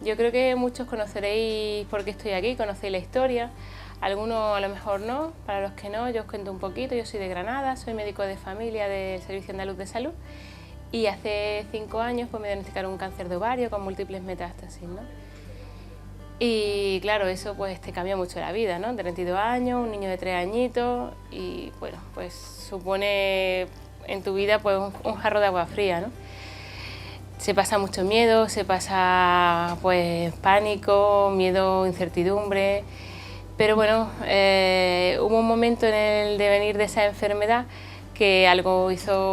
Yo creo que muchos conoceréis por qué estoy aquí, conocéis la historia, algunos a lo mejor no, para los que no, yo os cuento un poquito. Yo soy de Granada, soy médico de familia del Servicio Andaluz de Salud y hace 5 años pues, me diagnosticaron un cáncer de ovario con múltiples metástasis, ¿no? Y claro, eso pues te cambia mucho la vida, ¿no? 32 años, un niño de 3 añitos y bueno, pues supone en tu vida pues un jarro de agua fría, ¿no? Se pasa mucho miedo, se pasa pues pánico, miedo, incertidumbre, pero bueno, hubo un momento en el devenir de esa enfermedad que algo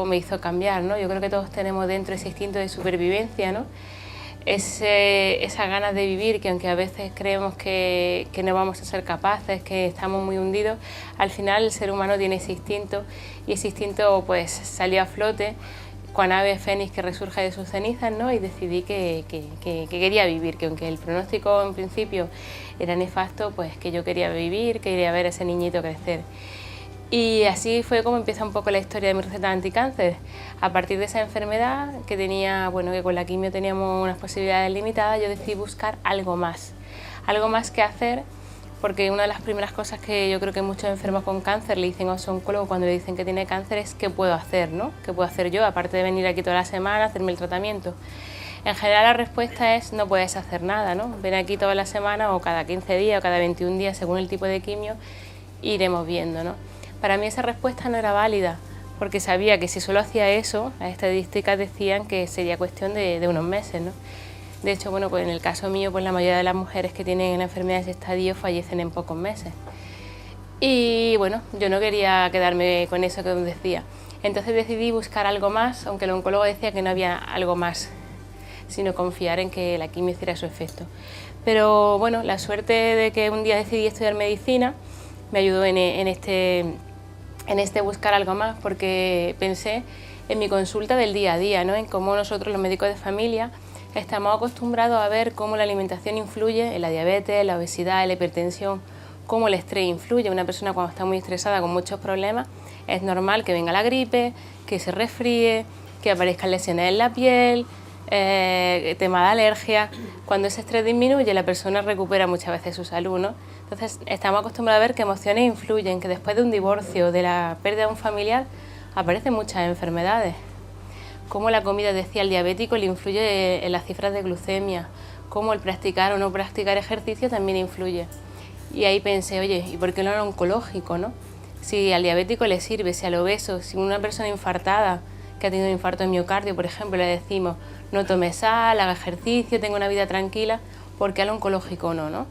me hizo cambiar, ¿no? Yo creo que todos tenemos dentro ese instinto de supervivencia, ¿no? Esa ganas de vivir, que aunque a veces creemos que no vamos a ser capaces, que estamos muy hundidos, al final el ser humano tiene ese instinto y ese instinto pues salió a flote cual ave fénix que resurge de sus cenizas, ¿no? Y decidí que quería vivir, que aunque el pronóstico en principio era nefasto, pues que yo quería vivir, quería ver a ese niñito crecer. Y así fue como empieza un poco la historia de mi receta anticáncer. A partir de esa enfermedad que tenía, bueno, que con la quimio teníamos unas posibilidades limitadas, yo decidí buscar algo más que hacer, porque una de las primeras cosas que yo creo que muchos enfermos con cáncer le dicen a su oncólogo cuando le dicen que tiene cáncer es ¿qué puedo hacer, no? ¿Qué puedo hacer yo, aparte de venir aquí toda la semana, hacerme el tratamiento? En general la respuesta es no puedes hacer nada, ¿no? Ven aquí toda la semana o cada 15 días o cada 21 días según el tipo de quimio, iremos viendo, ¿no? Para mí esa respuesta no era válida, porque sabía que si solo hacía eso, las estadísticas decían que sería cuestión de unos meses, ¿no? De hecho, bueno, pues en el caso mío, pues la mayoría de las mujeres que tienen la enfermedad de ese estadio fallecen en pocos meses. Y bueno, yo no quería quedarme con eso que os decía. Entonces decidí buscar algo más, aunque el oncólogo decía que no había algo más, sino confiar en que la quimio hiciera su efecto. Pero bueno, la suerte de que un día decidí estudiar medicina me ayudó en este buscar algo más, porque pensé en mi consulta del día a día, ¿no? En cómo nosotros los médicos de familia estamos acostumbrados a ver cómo la alimentación influye en la diabetes, la obesidad, la hipertensión, cómo el estrés influye. Una persona cuando está muy estresada con muchos problemas es normal que venga la gripe, que se resfríe, que aparezcan lesiones en la piel, tema de alergia. Cuando ese estrés disminuye la persona recupera muchas veces su salud, ¿no? Entonces estamos acostumbrados a ver que emociones influyen, que después de un divorcio, de la pérdida de un familiar, aparecen muchas enfermedades. Cómo la comida, decía el diabético, le influye en las cifras de glucemia, cómo el practicar o no practicar ejercicio también influye. Y ahí pensé, oye, ¿y por qué no lo oncológico, no? Si al diabético le sirve, si al obeso, si una persona infartada que ha tenido un infarto de miocardio, por ejemplo, le decimos no tome sal, haga ejercicio, tenga una vida tranquila, ¿por qué al oncológico no, no?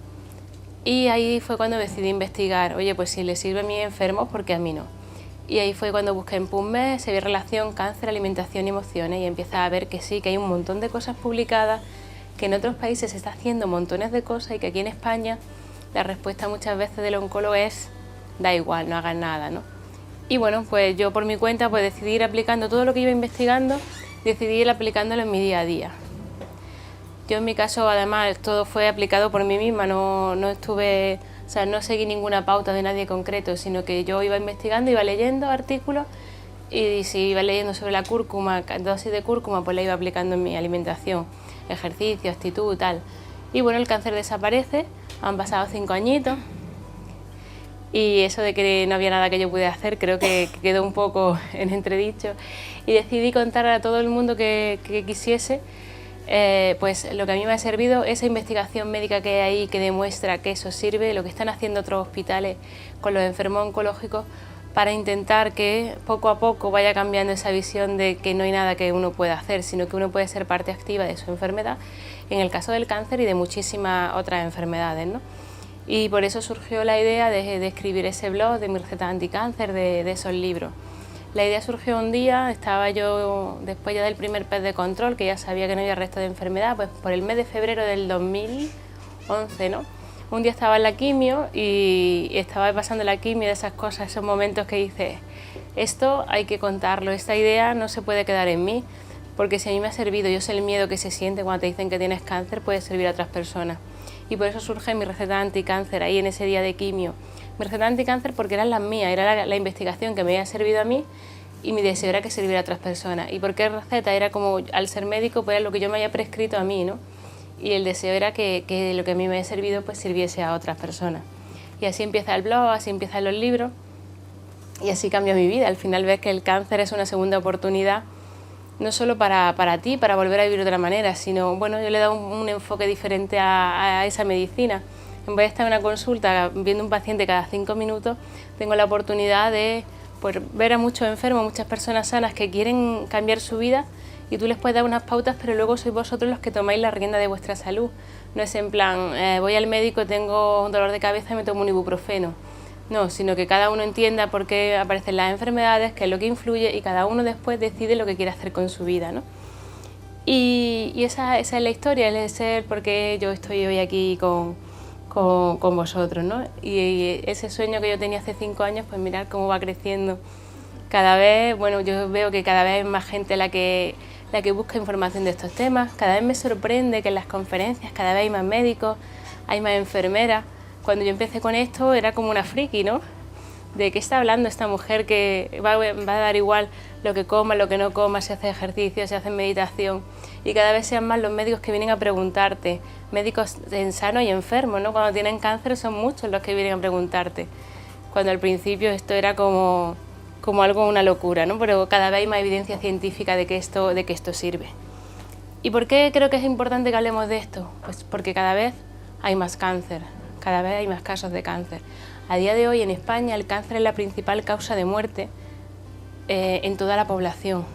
Y ahí fue cuando decidí investigar, oye, pues si le sirve a mis enfermos, ¿por qué a mí no? Y ahí fue cuando busqué en PubMed, se ve relación cáncer, alimentación y emociones y empieza a ver que sí, que hay un montón de cosas publicadas, que en otros países se está haciendo montones de cosas y que aquí en España la respuesta muchas veces del oncólogo es da igual, no hagas nada, ¿no? Y bueno, pues yo por mi cuenta pues decidí ir aplicando todo lo que iba investigando, decidí ir aplicándolo en mi día a día. Yo en mi caso además todo fue aplicado por mí misma, no estuve... O sea, no seguí ninguna pauta de nadie concreto, sino que yo iba investigando, iba leyendo artículos y si iba leyendo sobre la cúrcuma, dosis de cúrcuma, pues la iba aplicando en mi alimentación, ejercicio, actitud, tal. Y bueno, el cáncer desaparece, han pasado 5 añitos y eso de que no había nada que yo pudiera hacer creo que quedó un poco en entredicho y decidí contar a todo el mundo que quisiese pues lo que a mí me ha servido, esa investigación médica que hay ahí que demuestra que eso sirve, lo que están haciendo otros hospitales con los enfermos oncológicos para intentar que poco a poco vaya cambiando esa visión de que no hay nada que uno pueda hacer, sino que uno puede ser parte activa de su enfermedad, en el caso del cáncer y de muchísimas otras enfermedades, ¿no? Y por eso surgió la idea de escribir ese blog de mi receta anticáncer, de esos libros. La idea surgió un día, estaba yo después ya del primer PET de control, que ya sabía que no había resto de enfermedad, pues por el mes de febrero del 2011, ¿no? Un día estaba en la quimio y estaba pasando la quimio, de esas cosas, esos momentos que dices, esto hay que contarlo, esta idea no se puede quedar en mí, porque si a mí me ha servido, yo sé el miedo que se siente cuando te dicen que tienes cáncer, puede servir a otras personas. Y por eso surge mi receta anticáncer ahí en ese día de quimio. Mi receta anticáncer porque eran las mías, era la investigación que me había servido a mí y mi deseo era que sirviera a otras personas. ¿Y por qué receta? Era como, al ser médico, pues era lo que yo me había prescrito a mí, ¿no? y el deseo era que lo que a mí me ha servido pues sirviese a otras personas. Y así empieza el blog, así empiezan los libros y así cambia mi vida. Al final ves que el cáncer es una segunda oportunidad, no solo para ti, para volver a vivir de otra manera, sino, bueno, yo le he dado un enfoque diferente a esa medicina. En vez de estar en una consulta viendo un paciente cada 5 minutos, tengo la oportunidad de pues, ver a muchos enfermos, muchas personas sanas que quieren cambiar su vida y tú les puedes dar unas pautas, pero luego sois vosotros los que tomáis la rienda de vuestra salud. No es en plan, voy al médico, tengo un dolor de cabeza y me tomo un ibuprofeno. No, sino que cada uno entienda por qué aparecen las enfermedades, qué es lo que influye y cada uno después decide lo que quiere hacer con su vida, ¿no? Y esa es la historia, es ser por qué yo estoy hoy aquí con vosotros, ¿no? Y ese sueño que yo tenía hace 5 años, pues mirar cómo va creciendo. Cada vez, bueno, yo veo que cada vez hay más gente la que busca información de estos temas. Cada vez me sorprende que en las conferencias cada vez hay más médicos, hay más enfermeras. Cuando yo empecé con esto era como una friki, ¿no? ¿De qué está hablando esta mujer que va a dar igual lo que coma, lo que no coma, si hace ejercicio, si hace meditación? Y cada vez sean más los médicos que vienen a preguntarte, médicos sanos y enfermos, ¿no? Cuando tienen cáncer son muchos los que vienen a preguntarte. Cuando al principio esto era como algo, una locura, ¿no? Pero cada vez hay más evidencia científica de que esto sirve. ¿Y por qué creo que es importante que hablemos de esto? Pues porque cada vez hay más cáncer, cada vez hay más casos de cáncer. A día de hoy en España el cáncer es la principal causa de muerte en toda la población.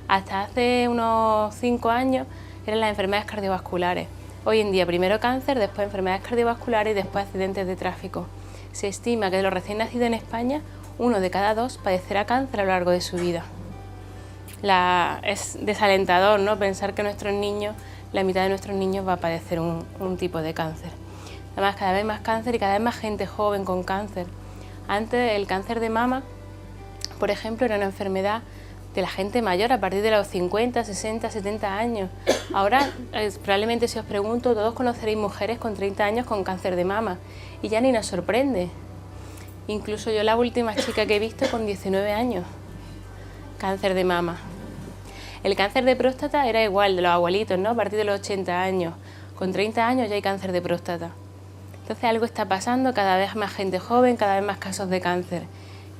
Hasta hace unos 5 años eran las enfermedades cardiovasculares. Hoy en día primero cáncer, después enfermedades cardiovasculares y después accidentes de tráfico. Se estima que de los recién nacidos en España, 1 de cada 2 padecerá cáncer a lo largo de su vida. Es desalentador, ¿no? Pensar que nuestros niños, la mitad de nuestros niños va a padecer un tipo de cáncer. Además, cada vez más cáncer y cada vez más gente joven con cáncer. Antes, el cáncer de mama, por ejemplo, era una enfermedad de la gente mayor a partir de los 50, 60, 70 años. Ahora, probablemente si os pregunto, todos conoceréis mujeres con 30 años con cáncer de mama y ya ni nos sorprende. Incluso yo la última chica que he visto con 19 años, cáncer de mama. El cáncer de próstata era igual, de los abuelitos, ¿no? A partir de los 80 años. Con 30 años ya hay cáncer de próstata. Entonces algo está pasando, cada vez más gente joven, cada vez más casos de cáncer.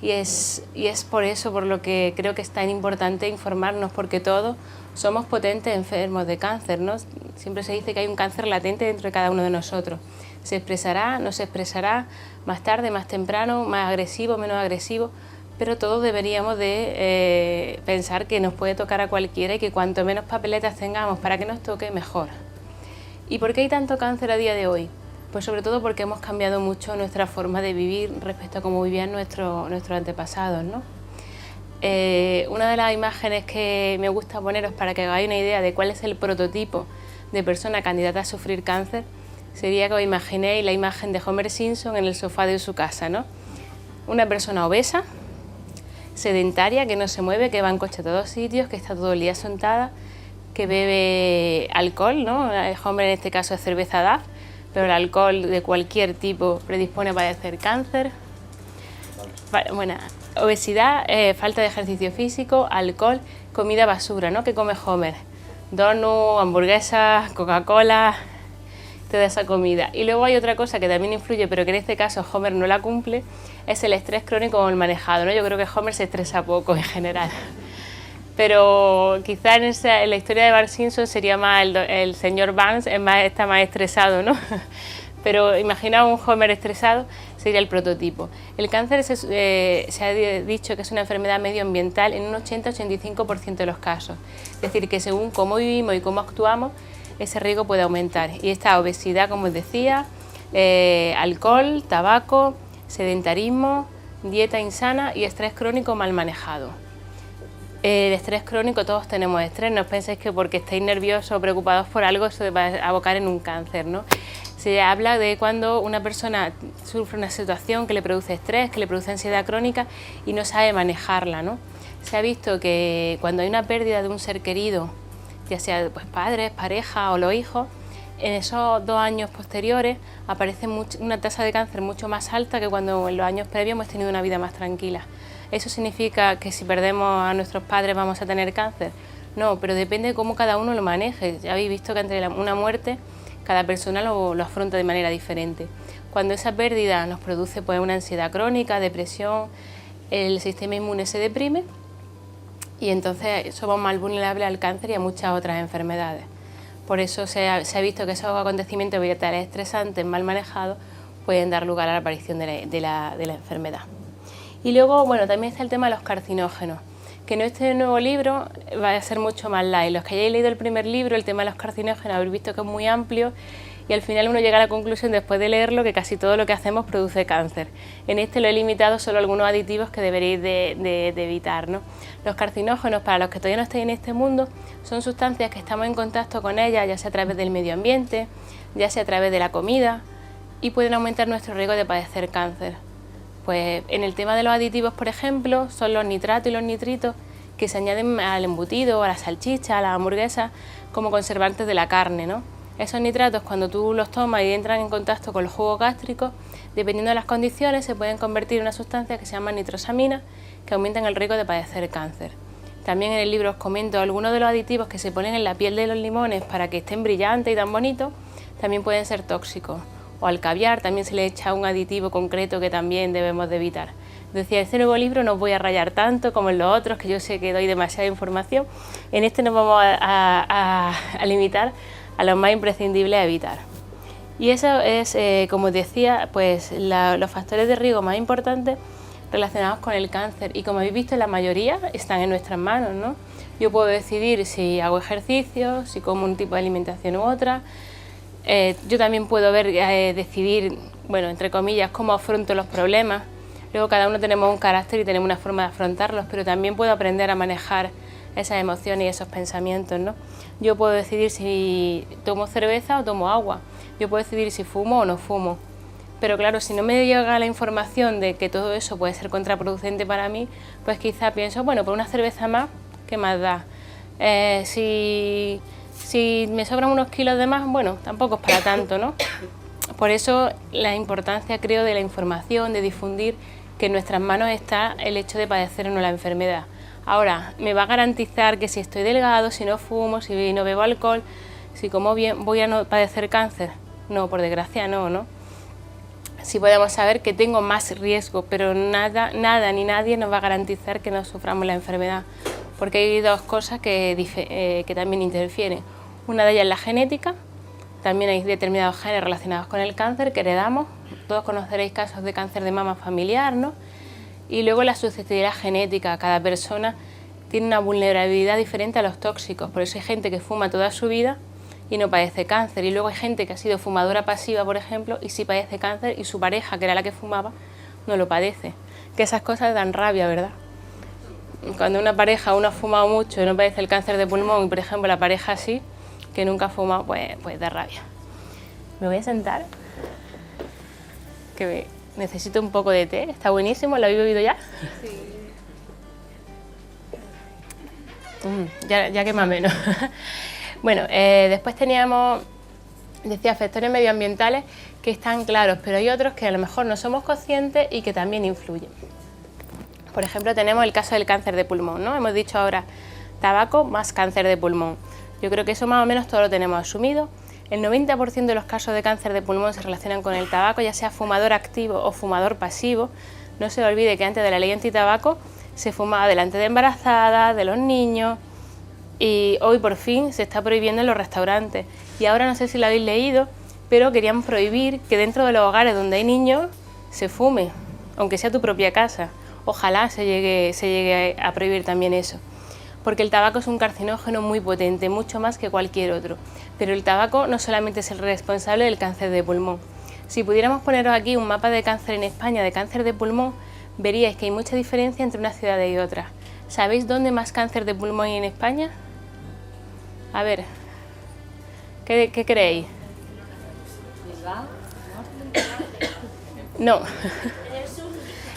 Y es por eso por lo que creo que es tan importante informarnos, porque todos somos potentes enfermos de cáncer, ¿no? Siempre se dice que hay un cáncer latente dentro de cada uno de nosotros. Se expresará, no se expresará, más tarde, más temprano, más agresivo, menos agresivo, pero todos deberíamos de pensar que nos puede tocar a cualquiera y que cuanto menos papeletas tengamos para que nos toque, mejor. ¿Y por qué hay tanto cáncer a día de hoy? Pues sobre todo porque hemos cambiado mucho nuestra forma de vivir respecto a cómo vivían nuestros antepasados, ¿no? Una de las imágenes que me gusta poneros para que hagáis una idea de cuál es el prototipo de persona candidata a sufrir cáncer sería que os imaginéis la imagen de Homer Simpson en el sofá de su casa, ¿no? Una persona obesa, sedentaria, que no se mueve, que va en coche a todos sitios, que está todo el día sentada, que bebe alcohol, ¿no? Homer en este caso es cerveza DAF, pero el alcohol de cualquier tipo predispone a padecer cáncer. Bueno, obesidad, falta de ejercicio físico, alcohol, comida basura, ¿no? ¿Qué come Homer? Donuts, hamburguesas, Coca-Cola, toda esa comida. Y luego hay otra cosa que también influye, pero que en este caso Homer no la cumple, es el estrés crónico mal manejado, ¿no? Yo creo que Homer se estresa poco en general. Pero quizá en la historia de Bart Simpson sería más el señor Burns, está más estresado, ¿no? Pero imaginaos un Homer estresado, sería el prototipo. El cáncer se ha dicho que es una enfermedad medioambiental en un 80-85% de los casos. Es decir, que según cómo vivimos y cómo actuamos, ese riesgo puede aumentar. Y esta obesidad, como os decía, alcohol, tabaco, sedentarismo, dieta insana y estrés crónico mal manejado. El estrés crónico, todos tenemos estrés, no os penséis que porque estáis nerviosos o preocupados por algo se va a abocar en un cáncer, ¿no? Se habla de cuando una persona sufre una situación que le produce estrés, que le produce ansiedad crónica y no sabe manejarla, ¿no? Se ha visto que cuando hay una pérdida de un ser querido, ya sea pues, padres, pareja o los hijos, en esos 2 años posteriores aparece una tasa de cáncer mucho más alta que cuando en los años previos hemos tenido una vida más tranquila. ¿Eso significa que si perdemos a nuestros padres vamos a tener cáncer? No, pero depende de cómo cada uno lo maneje. Ya habéis visto que entre una muerte cada persona lo afronta de manera diferente. Cuando esa pérdida nos produce pues una ansiedad crónica, depresión, el sistema inmune se deprime y entonces somos más vulnerables al cáncer y a muchas otras enfermedades. Por eso se ha visto que esos acontecimientos vitales estresantes mal manejados pueden dar lugar a la aparición de la enfermedad. Y luego, bueno, también está el tema de los carcinógenos, que en este nuevo libro va a ser mucho más light. Los que hayáis leído el primer libro, el tema de los carcinógenos, habéis visto que es muy amplio y al final uno llega a la conclusión después de leerlo que casi todo lo que hacemos produce cáncer. En este lo he limitado solo a algunos aditivos que deberéis de evitar, ¿no? Los carcinógenos, para los que todavía no estáis en este mundo, son sustancias que estamos en contacto con ellas, ya sea a través del medio ambiente, ya sea a través de la comida, y pueden aumentar nuestro riesgo de padecer cáncer. Pues en el tema de los aditivos, por ejemplo, son los nitratos y los nitritos que se añaden al embutido, a la salchicha, a la hamburguesa, como conservantes de la carne, ¿no? Esos nitratos, cuando tú los tomas y entran en contacto con los jugos gástricos, dependiendo de las condiciones, se pueden convertir en una sustancia que se llama nitrosamina, que aumentan el riesgo de padecer cáncer. También en el libro os comento algunos de los aditivos que se ponen en la piel de los limones para que estén brillantes y tan bonitos, también pueden ser tóxicos. O al caviar también se le echa un aditivo concreto que también debemos de evitar. Decía, este nuevo libro no os voy a rayar tanto como en los otros, que yo sé que doy demasiada información. En este nos vamos a limitar a lo más imprescindible a evitar. Y eso es, como os decía, pues los factores de riesgo más importantes relacionados con el cáncer. Y como habéis visto, la mayoría están en nuestras manos, ¿no? Yo puedo decidir si hago ejercicio, si como un tipo de alimentación u otra. Yo también puedo decidir, bueno, entre comillas, cómo afronto los problemas. Luego cada uno tenemos un carácter y tenemos una forma de afrontarlos, pero también puedo aprender a manejar esas emociones y esos pensamientos, ¿no? Yo puedo decidir si tomo cerveza o tomo agua. Yo puedo decidir si fumo o no fumo. Pero claro, si no me llega la información de que todo eso puede ser contraproducente para mí, pues quizá pienso, bueno, por una cerveza más, ¿qué más da? Si me sobran unos kilos de más, bueno, tampoco es para tanto, ¿no? Por eso la importancia, creo, de la información, de difundir que en nuestras manos está el hecho de padecer o no la enfermedad. Ahora, ¿me va a garantizar que si estoy delgado, si no fumo, si no bebo alcohol, si como bien, voy a no padecer cáncer? No, por desgracia no, ¿no? Sí podemos saber que tengo más riesgo, pero nada ni nadie nos va a garantizar que no suframos la enfermedad, porque hay dos cosas que también interfieren. Una de ellas es la genética, también hay determinados genes relacionados con el cáncer que heredamos, todos conoceréis casos de cáncer de mama familiar, ¿no? Y luego la susceptibilidad genética, cada persona tiene una vulnerabilidad diferente a los tóxicos, por eso hay gente que fuma toda su vida y no padece cáncer, y luego hay gente que ha sido fumadora pasiva, por ejemplo, y sí padece cáncer y su pareja, que era la que fumaba, no lo padece. Que esas cosas dan rabia, ¿verdad? Cuando una pareja, uno ha fumado mucho y no padece el cáncer de pulmón, y por ejemplo la pareja sí, que nunca ha fumado, pues da rabia. Me voy a sentar, que necesito un poco de té, está buenísimo, ¿lo habéis bebido ya? Sí. Ya quema menos. Bueno, después teníamos, decía, factores medioambientales que están claros, pero hay otros que a lo mejor no somos conscientes y que también influyen. Por ejemplo, tenemos el caso del cáncer de pulmón, ¿no? Hemos dicho ahora tabaco más cáncer de pulmón. Yo creo que eso más o menos todo lo tenemos asumido. El 90% de los casos de cáncer de pulmón se relacionan con el tabaco, ya sea fumador activo o fumador pasivo. No se olvide que antes de la ley antitabaco se fumaba delante de embarazadas, de los niños, y hoy por fin se está prohibiendo en los restaurantes. Y ahora no sé si lo habéis leído, pero querían prohibir que dentro de los hogares donde hay niños se fume, aunque sea tu propia casa. Ojalá se llegue a prohibir también eso, porque el tabaco es un carcinógeno muy potente, mucho más que cualquier otro. Pero el tabaco no solamente es el responsable del cáncer de pulmón. Si pudiéramos poneros aquí un mapa de cáncer en España, de cáncer de pulmón, veríais que hay mucha diferencia entre unas ciudades y otras. ¿Sabéis dónde más cáncer de pulmón hay en España? A ver, ¿qué creéis? No,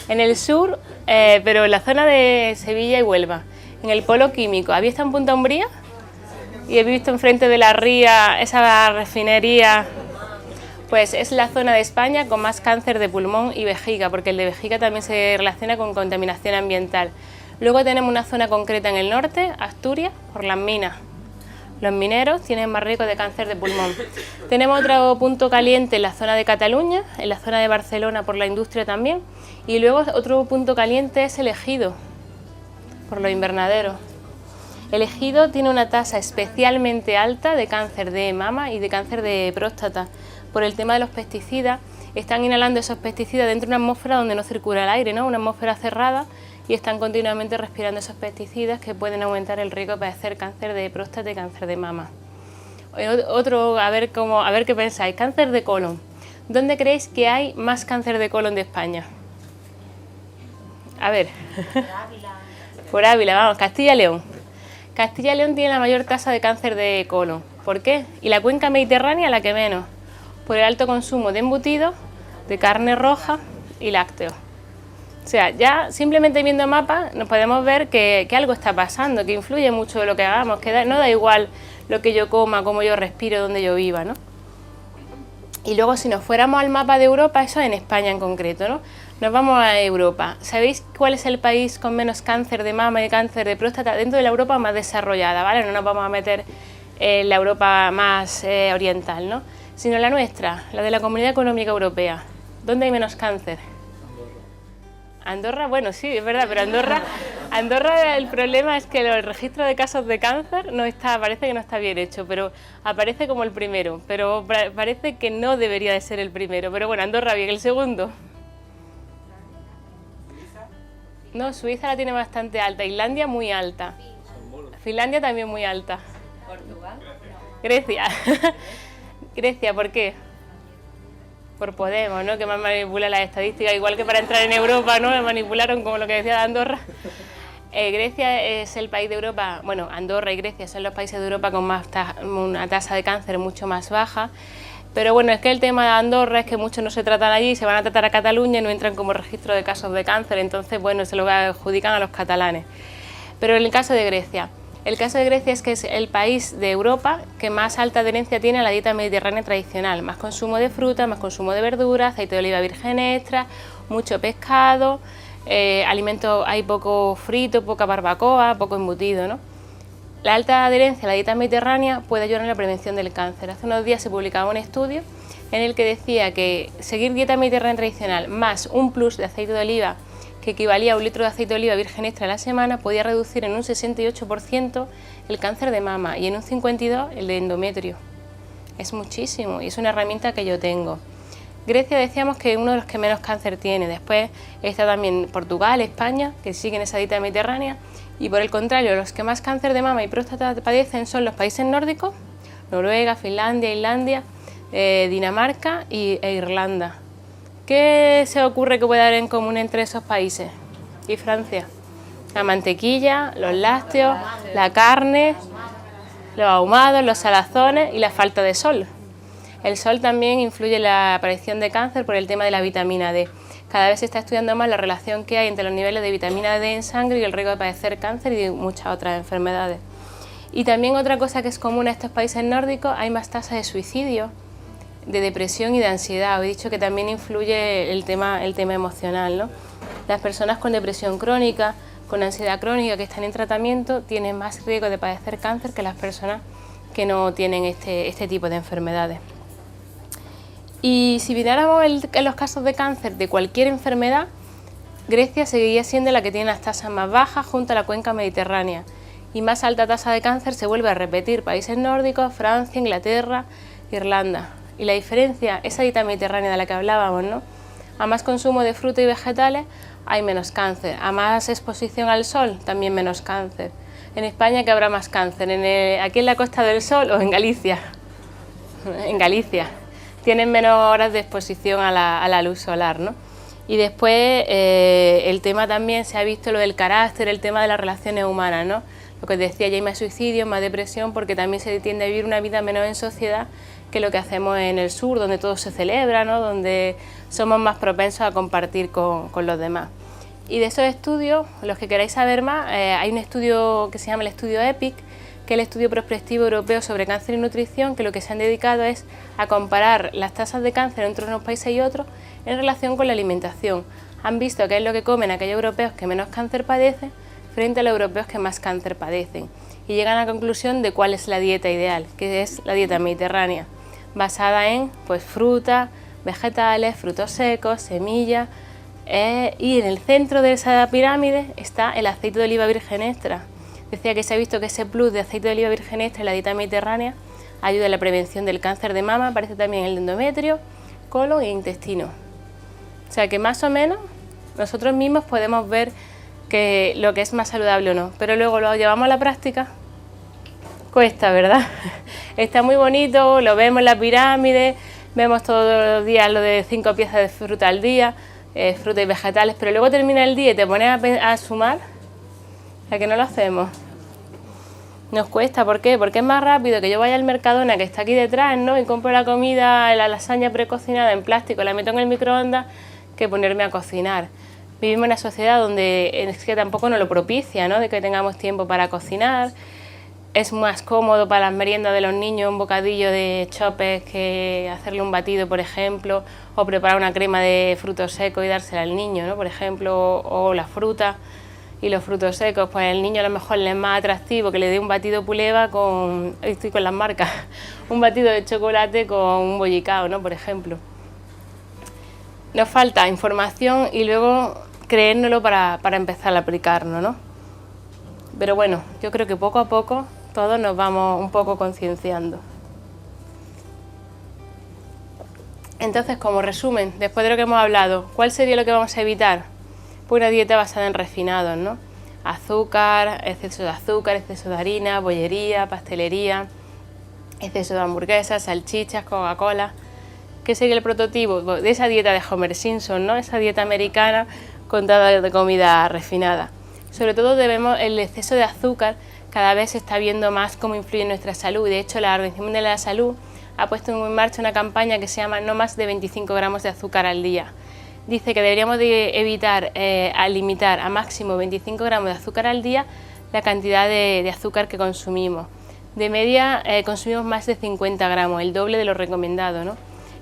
en el sur, pero en la zona de Sevilla y Huelva, en el polo químico. ¿Habéis estado en Punta Umbría? Y he visto enfrente de la ría esa refinería. Pues es la zona de España con más cáncer de pulmón y vejiga, porque el de vejiga también se relaciona con contaminación ambiental. Luego tenemos una zona concreta en el norte, Asturias, por las minas. Los mineros tienen más riesgo de cáncer de pulmón. Tenemos otro punto caliente en la zona de Cataluña, en la zona de Barcelona por la industria también, y luego otro punto caliente es el Ejido, por los invernaderos. El Ejido tiene una tasa especialmente alta de cáncer de mama y de cáncer de próstata. Por el tema de los pesticidas, están inhalando esos pesticidas dentro de una atmósfera donde no circula el aire, ¿no? Una atmósfera cerrada, y están continuamente respirando esos pesticidas que pueden aumentar el riesgo de padecer cáncer de próstata y cáncer de mama. Otro, a ver qué pensáis, cáncer de colon. ¿Dónde creéis que hay más cáncer de colon de España? A ver. Por Ávila, vamos, Castilla y León. Castilla y León tiene la mayor tasa de cáncer de colon. ¿Por qué? Y la cuenca mediterránea la que menos, por el alto consumo de embutidos, de carne roja y lácteos. O sea, ya simplemente viendo mapas nos podemos ver que algo está pasando, que influye mucho lo que hagamos, que no da igual lo que yo coma, cómo yo respiro, donde yo viva, ¿no? Y luego si nos fuéramos al mapa de Europa, eso en España en concreto, ¿no? Nos vamos a Europa. ¿Sabéis cuál es el país con menos cáncer de mama y cáncer de próstata dentro de la Europa más desarrollada, ¿vale? No nos vamos a meter en la Europa más oriental, ¿no? Sino la nuestra, la de la Comunidad Económica Europea. ¿Dónde hay menos cáncer? Andorra, bueno, sí, es verdad, pero Andorra el problema es que el registro de casos de cáncer no está, parece que no está bien hecho, pero aparece como el primero, pero parece que no debería de ser el primero, pero bueno, Andorra bien, el segundo. No, Suiza la tiene bastante alta, Islandia muy alta, Finlandia también muy alta. ¿Portugal? Grecia, Grecia, ¿por qué? Por Podemos, ¿no? Que más manipula las estadísticas, igual que para entrar en Europa, ¿no? Me manipularon como lo que decía de Andorra. Grecia es el país de Europa, bueno, Andorra y Grecia son los países de Europa con una tasa de cáncer mucho más baja, pero bueno, es que el tema de Andorra es que muchos no se tratan allí, se van a tratar a Cataluña y no entran como registro de casos de cáncer, entonces bueno, se lo adjudican a los catalanes. Pero en el caso de Grecia, el caso de Grecia es que es el país de Europa que más alta adherencia tiene a la dieta mediterránea tradicional, más consumo de fruta, más consumo de verdura, aceite de oliva virgen extra, mucho pescado, alimentos, hay poco frito, poca barbacoa, poco embutido, ¿no? La alta adherencia a la dieta mediterránea puede ayudar en la prevención del cáncer. Hace unos días se publicaba un estudio en el que decía que seguir dieta mediterránea tradicional más un plus de aceite de oliva que equivalía a 1 litro de aceite de oliva virgen extra a la semana, podía reducir en un 68% el cáncer de mama y en un 52% el de endometrio. Es muchísimo y es una herramienta que yo tengo. Grecia decíamos que es uno de los que menos cáncer tiene, después está también Portugal, España, que siguen esa dieta mediterránea, y por el contrario, los que más cáncer de mama y próstata padecen son los países nórdicos, Noruega, Finlandia, Islandia, Dinamarca e Irlanda. ¿Qué se ocurre que puede haber en común entre esos países y Francia? La mantequilla, los lácteos, la carne, los ahumados, los salazones y la falta de sol. El sol también influye en la aparición de cáncer por el tema de la vitamina D. Cada vez se está estudiando más la relación que hay entre los niveles de vitamina D en sangre y el riesgo de padecer cáncer y de muchas otras enfermedades. Y también otra cosa que es común a estos países nórdicos, hay más tasas de suicidio, de depresión y de ansiedad. Os he dicho que también influye el tema emocional, ¿no? Las personas con depresión crónica, con ansiedad crónica que están en tratamiento, tienen más riesgo de padecer cáncer que las personas que no tienen este tipo de enfermedades. Y si miráramos los casos de cáncer de cualquier enfermedad, Grecia seguiría siendo la que tiene las tasas más bajas junto a la cuenca mediterránea. Y más alta tasa de cáncer se vuelve a repetir países nórdicos, Francia, Inglaterra, Irlanda. Y la diferencia, esa dieta mediterránea de la que hablábamos, ¿no? A más consumo de fruta y vegetales hay menos cáncer, a más exposición al sol también menos cáncer. En España, ¿qué habrá más cáncer? ¿Aquí en la Costa del Sol o en Galicia? En Galicia. Tienen menos horas de exposición a la luz solar, ¿no? Y después el tema también se ha visto lo del carácter, el tema de las relaciones humanas, ¿no? Lo que os decía, ya hay más suicidio, más depresión, porque también se tiende a vivir una vida menos en sociedad que lo que hacemos en el sur, donde todo se celebra, ¿no? Donde somos más propensos a compartir con los demás. Y de esos estudios, los que queráis saber más, hay un estudio que se llama el estudio EPIC, que es el estudio prospectivo europeo sobre cáncer y nutrición, que lo que se han dedicado es a comparar las tasas de cáncer entre unos países y otros en relación con la alimentación. Han visto qué es lo que comen aquellos europeos que menos cáncer padecen frente a los europeos que más cáncer padecen. y llegan a la conclusión de cuál es la dieta ideal, que es la dieta mediterránea, basada en pues, frutas, vegetales, frutos secos, semillas, y en el centro de esa pirámide está el aceite de oliva virgen extra. Decía que se ha visto que ese plus de aceite de oliva virgen extra en la dieta mediterránea ayuda a la prevención del cáncer de mama, aparece también el endometrio, colon e intestino. O sea que más o menos nosotros mismos podemos ver que lo que es más saludable o no, pero luego lo llevamos a la práctica, cuesta, ¿verdad? Está muy bonito, lo vemos en la pirámide, vemos todos los días lo de 5 piezas de fruta al día, frutas y vegetales, pero luego termina el día y te pones a sumar, ¿a que no lo hacemos? Nos cuesta, ¿por qué? Porque es más rápido que yo vaya al Mercadona, que está aquí detrás, ¿no?, y compro la comida, la lasaña precocinada en plástico, la meto en el microondas, que ponerme a cocinar. Vivimos en una sociedad donde es que tampoco nos lo propicia, ¿no?, de que tengamos tiempo para cocinar. Es más cómodo para las meriendas de los niños un bocadillo de chopes que hacerle un batido, por ejemplo, o preparar una crema de frutos secos y dársela al niño, ¿no?, por ejemplo, o la fruta y los frutos secos, pues al niño a lo mejor le es más atractivo que le dé un batido puleva con, estoy con las marcas, un batido de chocolate con un bollicao, ¿no?, por ejemplo. Nos falta información y luego creérnoslo para empezar a aplicarnos, ¿no? Pero bueno, yo creo que poco a poco todos nos vamos un poco concienciando. Entonces, como resumen, después de lo que hemos hablado, ¿cuál sería lo que vamos a evitar? Pues una dieta basada en refinados, ¿no? Azúcar, exceso de harina, bollería, pastelería, exceso de hamburguesas, salchichas, Coca-Cola. ¿Qué sería el prototipo? De esa dieta de Homer Simpson, ¿no?, esa dieta americana contada de comida refinada. Sobre todo el exceso de azúcar cada vez se está viendo más cómo influye en nuestra salud. De hecho, la Organización Mundial de la Salud ha puesto en marcha una campaña que se llama No más de 25 gramos de azúcar al día. Dice que deberíamos de evitar limitar a máximo 25 gramos de azúcar al día la cantidad de azúcar que consumimos. De media consumimos más de 50 gramos, el doble de lo recomendado, ¿no?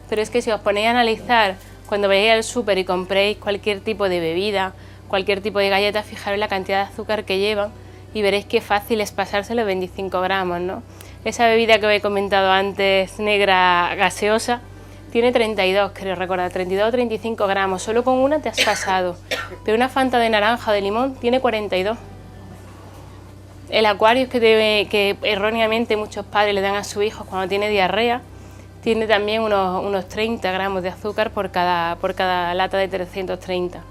Pero es que si os ponéis a analizar, cuando vayáis al súper y compréis cualquier tipo de bebida, cualquier tipo de galleta, fijaros la cantidad de azúcar que llevan y veréis qué fácil es pasarse los 25 gramos, ¿no? Esa bebida que os he comentado antes, negra gaseosa, tiene 32, creo recordar, 32 o 35 gramos, solo con una te has pasado, pero una Fanta de naranja o de limón tiene 42. El Aquarius que erróneamente muchos padres le dan a sus hijos cuando tiene diarrea, tiene también unos 30 gramos de azúcar por cada lata de 330.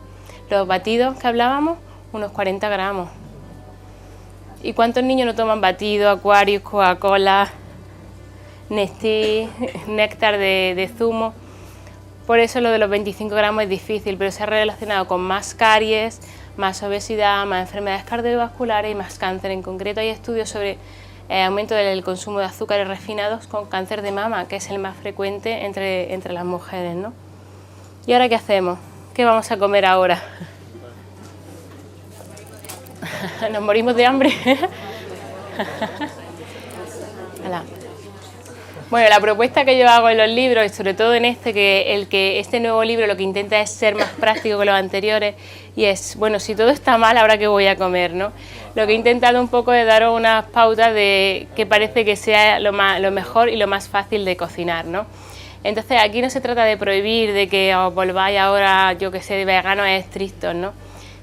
Los batidos que hablábamos, unos 40 gramos. ¿Y cuántos niños no toman batido, Aquarius, Coca-Cola, Nestlé, néctar de zumo? Por eso lo de los 25 gramos es difícil, pero se ha relacionado con más caries, más obesidad, más enfermedades cardiovasculares y más cáncer. En concreto hay estudios sobre aumento del consumo de azúcares refinados con cáncer de mama, que es el más frecuente entre las mujeres, ¿no? ¿Y ahora qué hacemos? ¿Qué vamos a comer ahora? ¿Nos morimos de hambre? Bueno, la propuesta que yo hago en los libros, y sobre todo en este nuevo libro lo que intenta es ser más práctico que los anteriores, y es, bueno, si todo está mal, ¿ahora qué voy a comer, no? Lo que he intentado un poco es daros unas pautas de que parece que sea lo mejor y lo más fácil de cocinar, ¿no? Entonces aquí no se trata de prohibir, de que os volváis ahora, yo que sé, de veganos estrictos, ¿no?,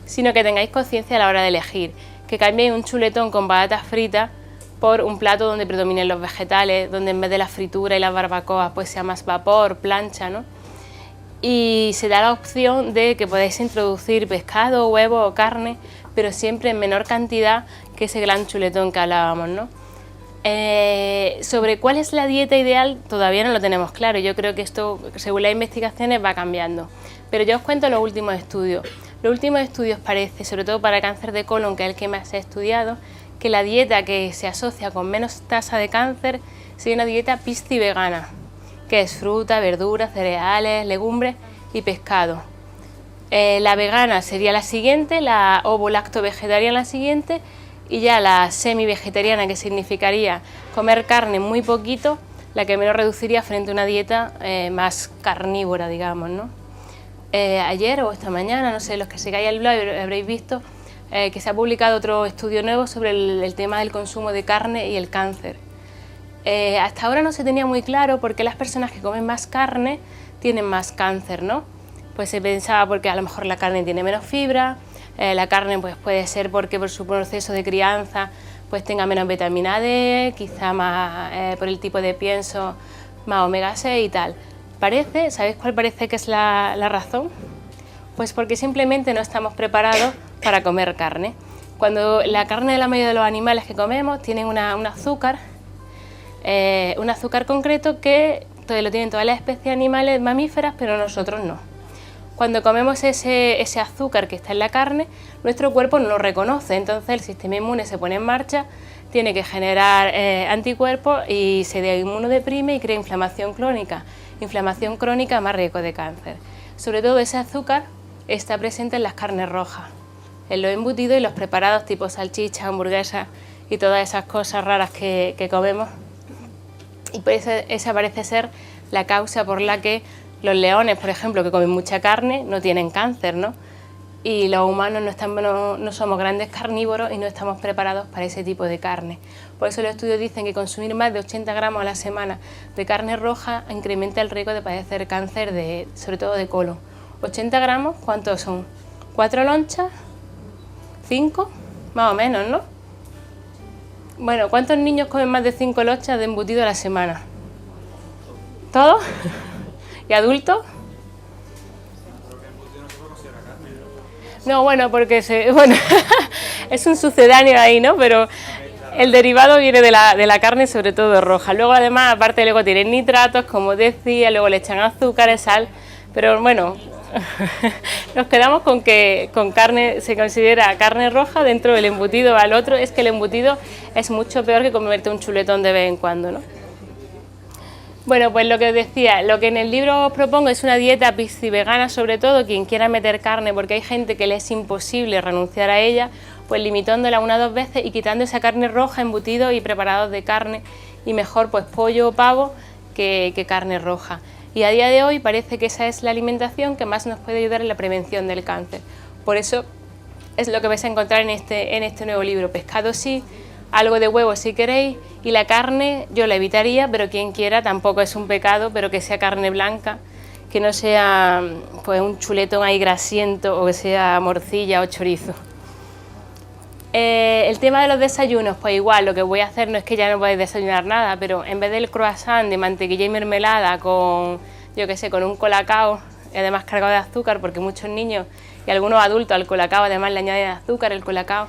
sino que tengáis conciencia a la hora de elegir, que cambiéis un chuletón con patatas fritas por un plato donde predominen los vegetales, donde en vez de la fritura y las barbacoas pues sea más vapor, plancha, ¿no? Y se da la opción de que podáis introducir pescado, huevo o carne, pero siempre en menor cantidad que ese gran chuletón que hablábamos, ¿no? Sobre cuál es la dieta ideal todavía no lo tenemos claro. Yo creo que esto, según las investigaciones, va cambiando. Pero yo os cuento los últimos estudios. Los últimos estudios parece, sobre todo para cáncer de colon, que es el que más se ha estudiado, que la dieta que se asocia con menos tasa de cáncer sería una dieta pisci-vegana, que es fruta, verduras, cereales, legumbres y pescado. La vegana sería la siguiente, la ovo-lacto-vegetariana la siguiente, y ya la semi-vegetariana, que significaría comer carne muy poquito, la que menos reduciría frente a una dieta más carnívora, digamos, ¿no? Ayer o esta mañana, no sé, los que sigáis el blog habréis visto, que se ha publicado otro estudio nuevo sobre el tema del consumo de carne y el cáncer. Hasta ahora no se tenía muy claro por qué las personas que comen más carne tienen más cáncer, ¿no? Pues se pensaba porque a lo mejor la carne tiene menos fibra, la carne pues puede ser porque por su proceso de crianza pues tenga menos vitamina D, quizá más por el tipo de pienso, más omega 6 y tal. ¿Sabéis cuál parece que es la razón? Pues porque simplemente no estamos preparados para comer carne. Cuando la carne de la mayoría de los animales que comemos tienen un azúcar concreto que lo tienen todas las especies animales mamíferas, pero nosotros no. Cuando comemos ese azúcar que está en la carne, nuestro cuerpo no lo reconoce, entonces el sistema inmune se pone en marcha, tiene que generar anticuerpos y se inmunodeprime y crea inflamación crónica. Inflamación crónica más riesgo de cáncer. Sobre todo ese azúcar está presente en las carnes rojas, en los embutidos y los preparados tipo salchichas, hamburguesas y todas esas cosas raras que comemos. Y pues esa parece ser la causa por la que los leones, por ejemplo, que comen mucha carne, no tienen cáncer, ¿no? Y los humanos no somos grandes carnívoros y no estamos preparados para ese tipo de carne. Por eso los estudios dicen que consumir más de 80 gramos a la semana de carne roja incrementa el riesgo de padecer cáncer, sobre todo de colon. 80 gramos, ¿cuántos son? ¿4 lonchas? ¿5? Más o menos, ¿no? Bueno, ¿cuántos niños comen más de 5 lonchas de embutido a la semana? ¿Todos? ¿Y adultos? No, bueno, porque es un sucedáneo ahí, ¿no? Pero el derivado viene de la carne, sobre todo roja. Luego, además, aparte, luego tienen nitratos, como decía, luego le echan azúcar, sal. Pero bueno, nos quedamos con que con carne se considera carne roja dentro del embutido. Al otro es que el embutido es mucho peor que comerte un chuletón de vez en cuando, ¿no? Bueno, pues lo que os decía, lo que en el libro os propongo es una dieta piscivegana, sobre todo quien quiera meter carne, porque hay gente que le es imposible renunciar a ella, pues limitándola 1 o 2 veces y quitando esa carne roja, embutidos y preparados de carne, y mejor pues pollo o pavo que carne roja. Y a día de hoy parece que esa es la alimentación que más nos puede ayudar en la prevención del cáncer. Por eso es lo que vais a encontrar en este nuevo libro. Pescado sí, algo de huevo si queréis, y la carne yo la evitaría, pero quien quiera, tampoco es un pecado, pero que sea carne blanca, que no sea pues un chuletón ahí grasiento o que sea morcilla o chorizo. El tema de los desayunos, pues igual, lo que voy a hacer no es que ya no podáis desayunar nada, pero en vez del croissant de mantequilla y mermelada con, yo qué sé, con un colacao, y además cargado de azúcar, porque muchos niños y algunos adultos al colacao además le añaden azúcar. El colacao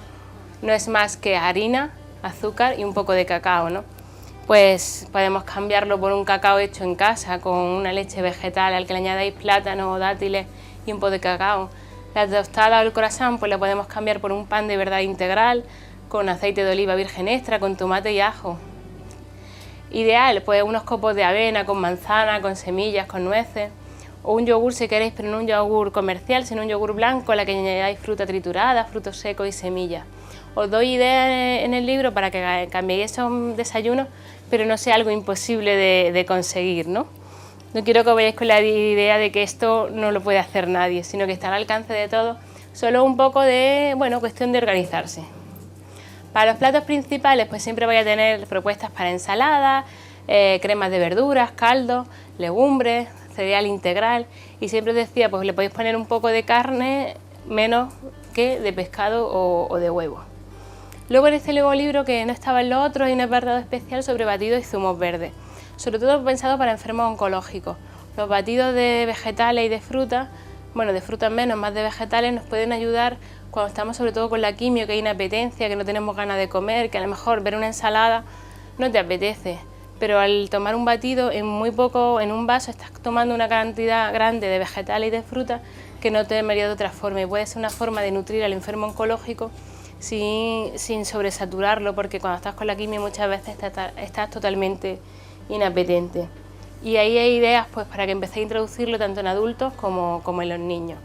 no es más que harina, azúcar y un poco de cacao, ¿no? Pues podemos cambiarlo por un cacao hecho en casa, con una leche vegetal al que le añadáis plátano o dátiles y un poco de cacao. La tostada o el croissant pues la podemos cambiar por un pan de verdad integral, con aceite de oliva virgen extra, con tomate y ajo. Ideal, pues unos copos de avena con manzana, con semillas, con nueces, o un yogur si queréis, pero no un yogur comercial, sino un yogur blanco a la que añadáis fruta triturada, frutos secos y semillas. Os doy ideas en el libro para que cambiéis esos desayunos, pero no sea algo imposible de conseguir, ¿no? No quiero que vayáis con la idea de que esto no lo puede hacer nadie, sino que está al alcance de todos, solo un poco de, bueno, cuestión de organizarse. Para los platos principales, pues siempre voy a tener propuestas para ensaladas, cremas de verduras, caldos, legumbres, cereal integral, y siempre os decía, pues le podéis poner un poco de carne menos que de pescado o de huevo. Luego en este nuevo libro, que no estaba en los otros, hay un apartado especial sobre batidos y zumos verdes, sobre todo pensado para enfermos oncológicos. Los batidos de vegetales y de frutas, bueno, de frutas menos, más de vegetales, nos pueden ayudar cuando estamos sobre todo con la quimio, que hay inapetencia, que no tenemos ganas de comer, que a lo mejor ver una ensalada no te apetece, pero al tomar un batido en muy poco, en un vaso, estás tomando una cantidad grande de vegetales y de frutas que no te debería de otra forma, y puede ser una forma de nutrir al enfermo oncológico sin sobresaturarlo, porque cuando estás con la quimio muchas veces estás totalmente inapetente. Y ahí hay ideas pues para que empecéis a introducirlo tanto en adultos como en los niños.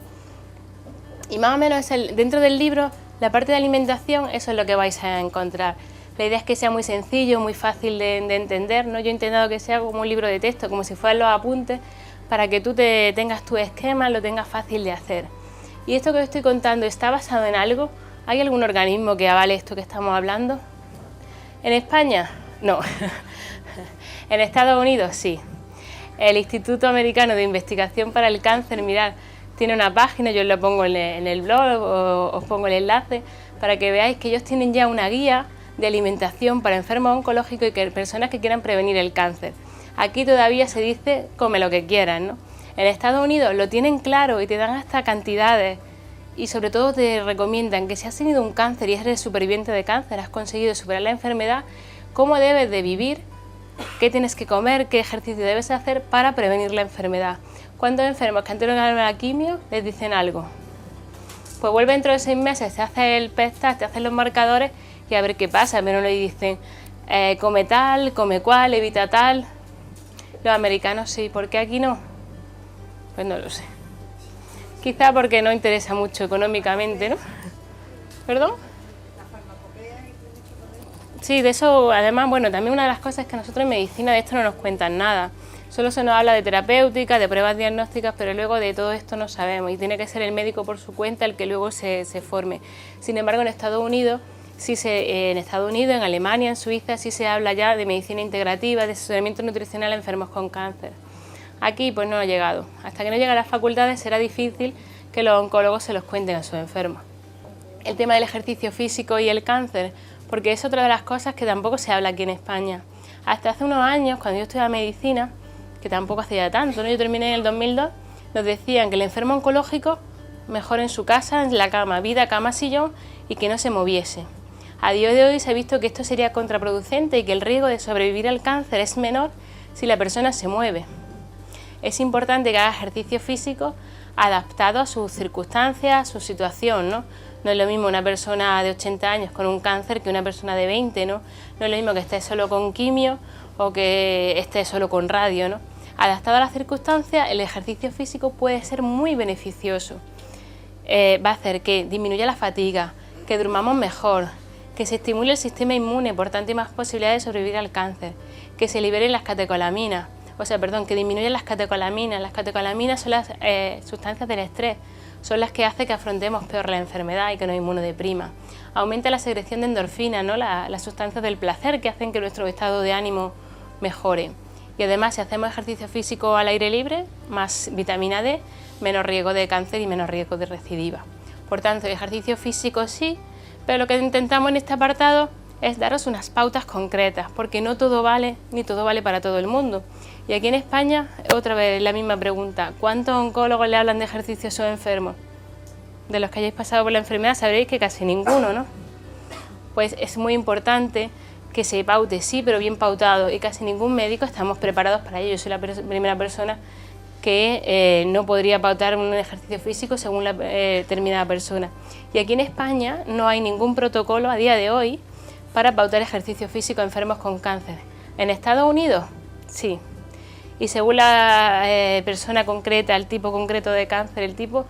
Y más o menos dentro del libro, la parte de alimentación, eso es lo que vais a encontrar. La idea es que sea muy sencillo, muy fácil de entender, ¿no? Yo he intentado que sea como un libro de texto, como si fueran los apuntes, para que tú tengas tu esquema, lo tengas fácil de hacer. Y esto que os estoy contando, ¿está basado en algo? ¿Hay algún organismo que avale esto que estamos hablando? ¿En España? No. ¿En Estados Unidos? Sí. El Instituto Americano de Investigación para el Cáncer, mirad, tiene una página, yo os lo pongo en el blog, os pongo el enlace, para que veáis que ellos tienen ya una guía de alimentación para enfermos oncológicos y que personas que quieran prevenir el cáncer. Aquí todavía se dice come lo que quieras, ¿no? En Estados Unidos lo tienen claro y te dan hasta cantidades y sobre todo te recomiendan que si has tenido un cáncer y eres superviviente de cáncer, has conseguido superar la enfermedad, cómo debes de vivir, qué tienes que comer, qué ejercicio debes hacer para prevenir la enfermedad. ¿Cuántos enfermos que han tenido la quimio les dicen algo? Pues vuelve dentro de 6 meses, se hace el PET test, te hacen los marcadores y a ver qué pasa, pero no le dicen come tal, come cual, evita tal. Los americanos sí, ¿por qué aquí no? Pues no lo sé. Quizá porque no interesa mucho económicamente, ¿no? ¿Perdón? Sí, de eso, además, bueno, también una de las cosas es que nosotros en medicina de esto no nos cuentan nada. Solo se nos habla de terapéutica, de pruebas diagnósticas, pero luego de todo esto no sabemos y tiene que ser el médico por su cuenta el que luego se forme. Sin embargo, en Estados Unidos, en Alemania, en Suiza, sí se habla ya de medicina integrativa, de asesoramiento nutricional a enfermos con cáncer. Aquí pues no ha llegado. Hasta que no lleguen a las facultades será difícil que los oncólogos se los cuenten a sus enfermos. El tema del ejercicio físico y el cáncer, porque es otra de las cosas que tampoco se habla aquí en España. Hasta hace unos años, cuando yo estudiaba medicina, que tampoco hacía tanto, ¿no? Yo terminé en el 2002, nos decían que el enfermo oncológico mejor en su casa, en la cama, vida, cama, sillón y que no se moviese. A día de hoy se ha visto que esto sería contraproducente y que el riesgo de sobrevivir al cáncer es menor si la persona se mueve. Es importante que haga ejercicio físico adaptado a sus circunstancias, a su situación, ¿no? No es lo mismo una persona de 80 años con un cáncer que una persona de 20, ¿no? No es lo mismo que esté solo con quimio o que esté solo con radio, ¿no? Adaptado a las circunstancias, el ejercicio físico puede ser muy beneficioso. Va a hacer que disminuya la fatiga, que durmamos mejor, que se estimule el sistema inmune, por tanto hay más posibilidades de sobrevivir al cáncer, que se liberen las catecolaminas, que disminuyan las catecolaminas. Las catecolaminas son las sustancias del estrés, son las que hacen que afrontemos peor la enfermedad y que nos inmunodeprima. Aumenta la secreción de endorfinas, ¿no? Las sustancias del placer que hacen que nuestro estado de ánimo mejore. Y además, si hacemos ejercicio físico al aire libre, más vitamina D, menos riesgo de cáncer y menos riesgo de recidiva. Por tanto, el ejercicio físico sí, pero lo que intentamos en este apartado es daros unas pautas concretas, porque no todo vale, ni todo vale para todo el mundo. Y aquí en España, otra vez la misma pregunta, ¿cuántos oncólogos le hablan de ejercicio a sus enfermos? De los que hayáis pasado por la enfermedad sabréis que casi ninguno, ¿no? Pues es muy importante que se paute, sí, pero bien pautado, y casi ningún médico estamos preparados para ello. Yo soy la primera persona que no podría pautar un ejercicio físico según la determinada persona. Y aquí en España no hay ningún protocolo a día de hoy para pautar ejercicio físico a enfermos con cáncer. ¿En Estados Unidos? Sí. Y según la persona concreta, el tipo concreto de cáncer, el tipo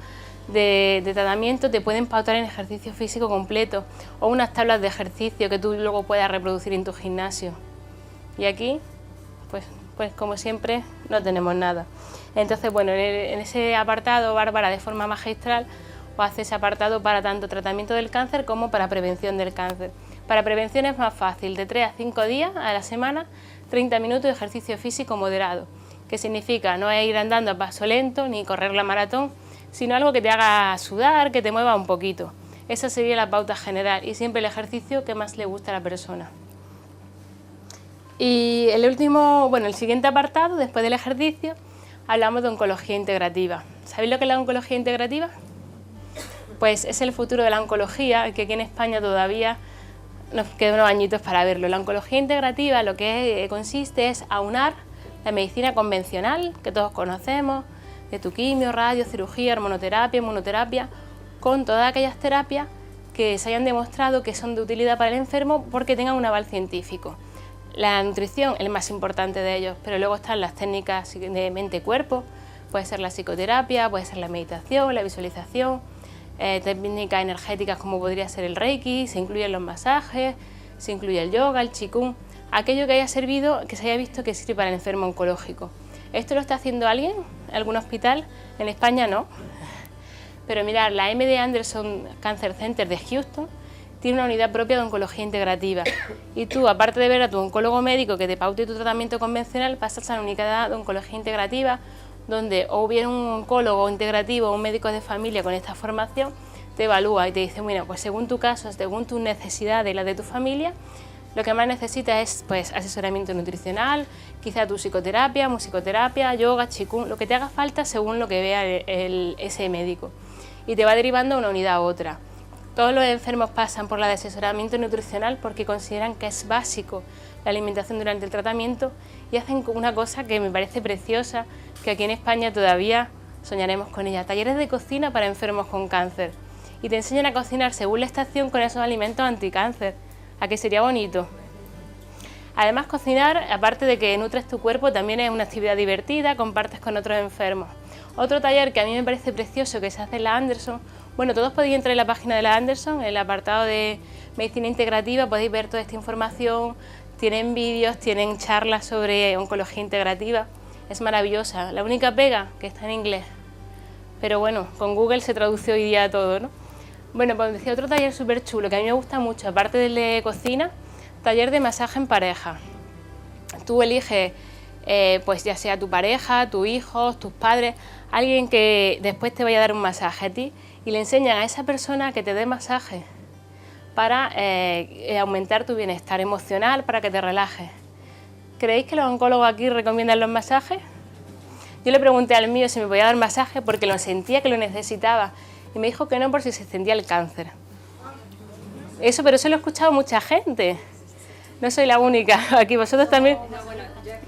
de tratamiento, te pueden pautar en ejercicio físico completo o unas tablas de ejercicio que tú luego puedas reproducir en tu gimnasio. Y aquí, pues como siempre, no tenemos nada. Entonces, bueno, en ese apartado, Bárbara, de forma magistral, os hace ese apartado para tanto tratamiento del cáncer como para prevención del cáncer. Para prevención es más fácil, de 3 a 5 días a la semana, 30 minutos de ejercicio físico moderado, que significa no ir andando a paso lento ni correr la maratón, sino algo que te haga sudar, que te mueva un poquito. Esa sería la pauta general y siempre el ejercicio que más le gusta a la persona. Y el siguiente apartado, después del ejercicio, hablamos de oncología integrativa. ¿Sabéis lo que es la oncología integrativa? Pues es el futuro de la oncología, que aquí en España todavía nos quedan unos añitos para verlo. La oncología integrativa lo que consiste es aunar la medicina convencional, que todos conocemos, de tu quimio, radio, cirugía, hormonoterapia, inmunoterapia, con todas aquellas terapias que se hayan demostrado que son de utilidad para el enfermo porque tengan un aval científico. La nutrición es el más importante de ellos, pero luego están las técnicas de mente-cuerpo, puede ser la psicoterapia, puede ser la meditación, la visualización, técnicas energéticas como podría ser el reiki, se incluyen los masajes, se incluye el yoga, el qigong, aquello que haya servido, que se haya visto que sirve para el enfermo oncológico. ¿Esto lo está haciendo alguien? ¿Algún hospital? En España no. Pero mirad, la MD Anderson Cancer Center de Houston tiene una unidad propia de oncología integrativa. Y tú, aparte de ver a tu oncólogo médico que te paute tu tratamiento convencional, pasas a la unidad de oncología integrativa, donde o bien un oncólogo integrativo o un médico de familia con esta formación te evalúa y te dice, bueno, pues según tu caso, según tus necesidades y las de tu familia, lo que más necesitas es pues asesoramiento nutricional, quizá tu psicoterapia, musicoterapia, yoga, qigong, lo que te haga falta según lo que vea ese médico. Y te va derivando de una unidad a otra. Todos los enfermos pasan por la de asesoramiento nutricional porque consideran que es básico la alimentación durante el tratamiento y hacen una cosa que me parece preciosa, que aquí en España todavía soñaremos con ella, talleres de cocina para enfermos con cáncer. Y te enseñan a cocinar según la estación con esos alimentos anticáncer. ¿A qué sería bonito? Además, cocinar, aparte de que nutres tu cuerpo, también es una actividad divertida, compartes con otros enfermos. Otro taller que a mí me parece precioso que se hace en la Anderson, bueno, todos podéis entrar en la página de la Anderson, en el apartado de medicina integrativa, podéis ver toda esta información, tienen vídeos, tienen charlas sobre oncología integrativa, es maravillosa. La única pega, que está en inglés, pero bueno, con Google se traduce hoy día todo, ¿no? Bueno, pues decía otro taller súper chulo que a mí me gusta mucho, aparte del de cocina, taller de masaje en pareja. Tú eliges, pues ya sea tu pareja, tus hijos, tus padres, alguien que después te vaya a dar un masaje a ti y le enseñan a esa persona que te dé masaje para aumentar tu bienestar emocional, para que te relajes. ¿Creéis que los oncólogos aquí recomiendan los masajes? Yo le pregunté al mío si me podía dar masaje porque lo sentía que lo necesitaba y me dijo que no por si se extendía el cáncer. Pero eso lo he escuchado mucha gente. No soy la única. Aquí vosotros también.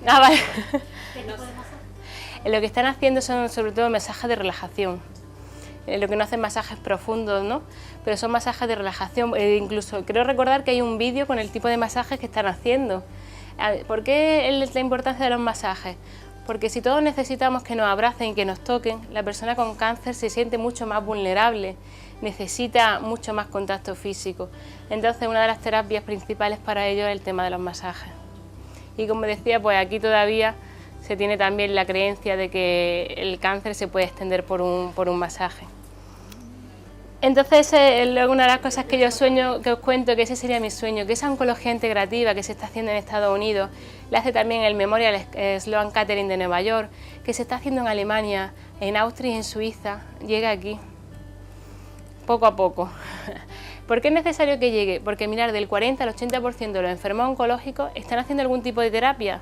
Ah, vale. Lo que están haciendo son sobre todo masajes de relajación. Lo que no hacen masajes profundos, ¿no? Pero son masajes de relajación. Incluso creo recordar que hay un vídeo con el tipo de masajes que están haciendo. ¿Por qué es la importancia de los masajes? Porque si todos necesitamos que nos abracen y que nos toquen, la persona con cáncer se siente mucho más vulnerable, necesita mucho más contacto físico. Entonces, una de las terapias principales para ello es el tema de los masajes. Y como decía, pues aquí todavía se tiene también la creencia de que el cáncer se puede extender por un masaje. Entonces, una de las cosas que yo sueño, que os cuento, que ese sería mi sueño, que esa oncología integrativa que se está haciendo en Estados Unidos, la hace también el Memorial Sloan Kettering de Nueva York, que se está haciendo en Alemania, en Austria y en Suiza, llega aquí, poco a poco. ¿Por qué es necesario que llegue? Porque mirar, del 40 al 80% de los enfermos oncológicos están haciendo algún tipo de terapia,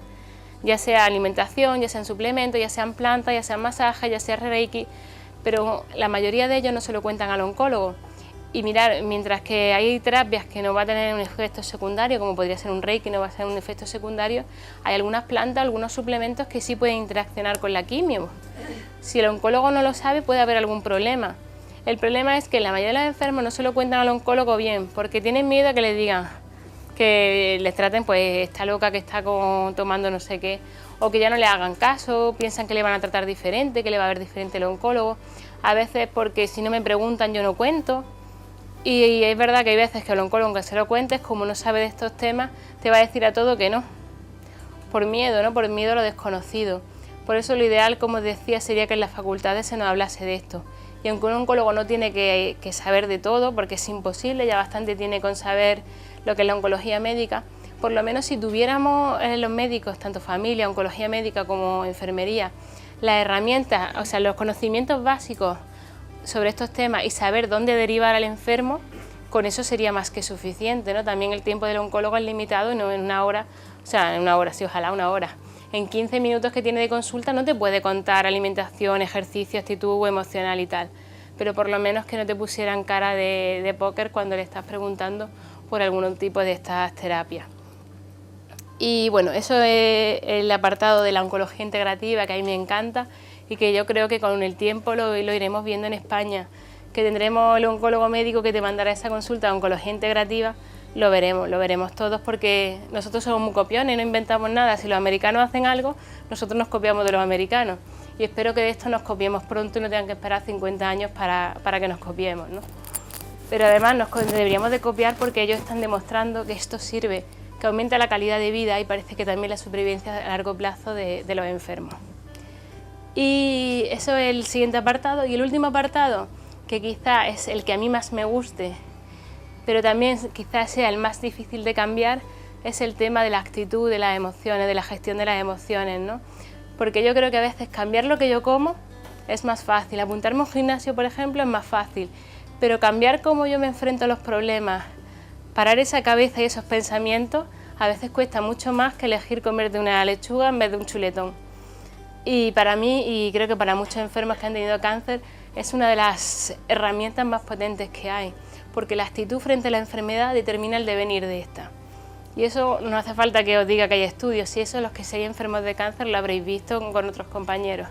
ya sea alimentación, ya sean suplementos, ya sean plantas, ya sean masajes, ya sea reiki, pero la mayoría de ellos no se lo cuentan al oncólogo. Y mirar, mientras que hay terapias que no va a tener un efecto secundario, como podría ser un reiki, no va a ser un efecto secundario, hay algunas plantas, algunos suplementos que sí pueden interaccionar con la quimio. Si el oncólogo no lo sabe, puede haber algún problema. El problema es que la mayoría de los enfermos no se lo cuentan al oncólogo bien, porque tienen miedo a que les digan que les traten, pues está loca que está tomando no sé qué, o que ya no le hagan caso, piensan que le van a tratar diferente, que le va a ver diferente el oncólogo. A veces porque si no me preguntan yo no cuento. Y es verdad que hay veces que el oncólogo, aunque se lo cuentes, como no sabe de estos temas, te va a decir a todo que no. Por miedo, ¿no? Por miedo a lo desconocido. Por eso lo ideal, como decía, sería que en las facultades se nos hablase de esto. Y aunque un oncólogo no tiene que saber de todo, porque es imposible, ya bastante tiene con saber lo que es la oncología médica, por lo menos si tuviéramos los médicos, tanto familia, oncología médica como enfermería, las herramientas, o sea, los conocimientos básicos sobre estos temas y saber dónde derivar al enfermo, con eso sería más que suficiente, ¿no? También el tiempo del oncólogo es limitado y no en una hora, o sea, en una hora, sí, ojalá una hora. En 15 minutos que tiene de consulta no te puede contar alimentación, ejercicio, actitud emocional y tal, pero por lo menos que no te pusieran cara de póker cuando le estás preguntando por algún tipo de estas terapias. Y bueno, eso es el apartado de la oncología integrativa que a mí me encanta y que yo creo que con el tiempo lo iremos viendo en España, que tendremos el oncólogo médico que te mandará esa consulta de oncología integrativa, lo veremos todos porque nosotros somos muy copiones, no inventamos nada. Si los americanos hacen algo, nosotros nos copiamos de los americanos y espero que de esto nos copiemos pronto y no tengan que esperar 50 años para que nos copiemos, ¿no? Pero además deberíamos de copiar porque ellos están demostrando que esto sirve, que aumenta la calidad de vida y parece que también la supervivencia a largo plazo de los enfermos. Y eso es el siguiente apartado. Y el último apartado, que quizá es el que a mí más me guste, pero también quizás sea el más difícil de cambiar, es el tema de la actitud, de las emociones, de la gestión de las emociones, ¿no? Porque yo creo que a veces cambiar lo que yo como es más fácil. Apuntarme a un gimnasio, por ejemplo, es más fácil, pero cambiar cómo yo me enfrento a los problemas, parar esa cabeza y esos pensamientos, a veces cuesta mucho más que elegir comerte una lechuga en vez de un chuletón. Y para mí, y creo que para muchos enfermos que han tenido cáncer, es una de las herramientas más potentes que hay, porque la actitud frente a la enfermedad determina el devenir de esta. Y eso no hace falta que os diga que hay estudios, si eso los que seáis enfermos de cáncer lo habréis visto con otros compañeros.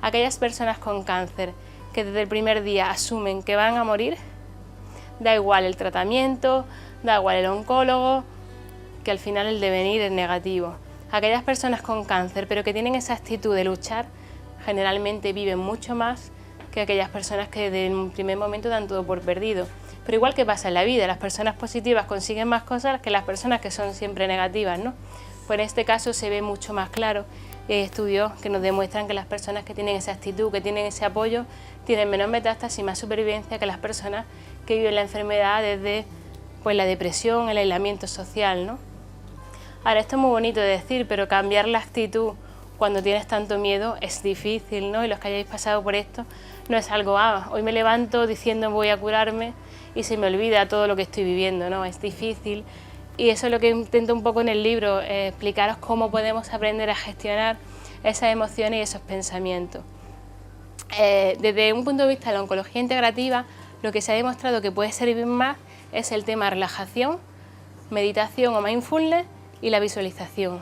Aquellas personas con cáncer que desde el primer día asumen que van a morir, da igual el tratamiento, da igual el oncólogo, que al final el devenir es negativo. Aquellas personas con cáncer pero que tienen esa actitud de luchar, generalmente viven mucho más que aquellas personas que desde un primer momento dan todo por perdido. Pero igual que pasa en la vida, las personas positivas consiguen más cosas que las personas que son siempre negativas, ¿no? Pues en este caso se ve mucho más claro. Hay estudios que nos demuestran que las personas que tienen esa actitud, que tienen ese apoyo, tienen menos metástasis y más supervivencia que las personas que viven la enfermedad desde pues, la depresión, el aislamiento social, ¿no? Ahora, esto es muy bonito de decir, pero cambiar la actitud cuando tienes tanto miedo es difícil, ¿no? Y los que hayáis pasado por esto, no es algo, hoy me levanto diciendo voy a curarme y se me olvida todo lo que estoy viviendo, ¿no? Es difícil y eso es lo que intento un poco en el libro, explicaros cómo podemos aprender a gestionar esas emociones y esos pensamientos. Desde un punto de vista de la oncología integrativa, lo que se ha demostrado que puede servir más es el tema de relajación, meditación o mindfulness y la visualización.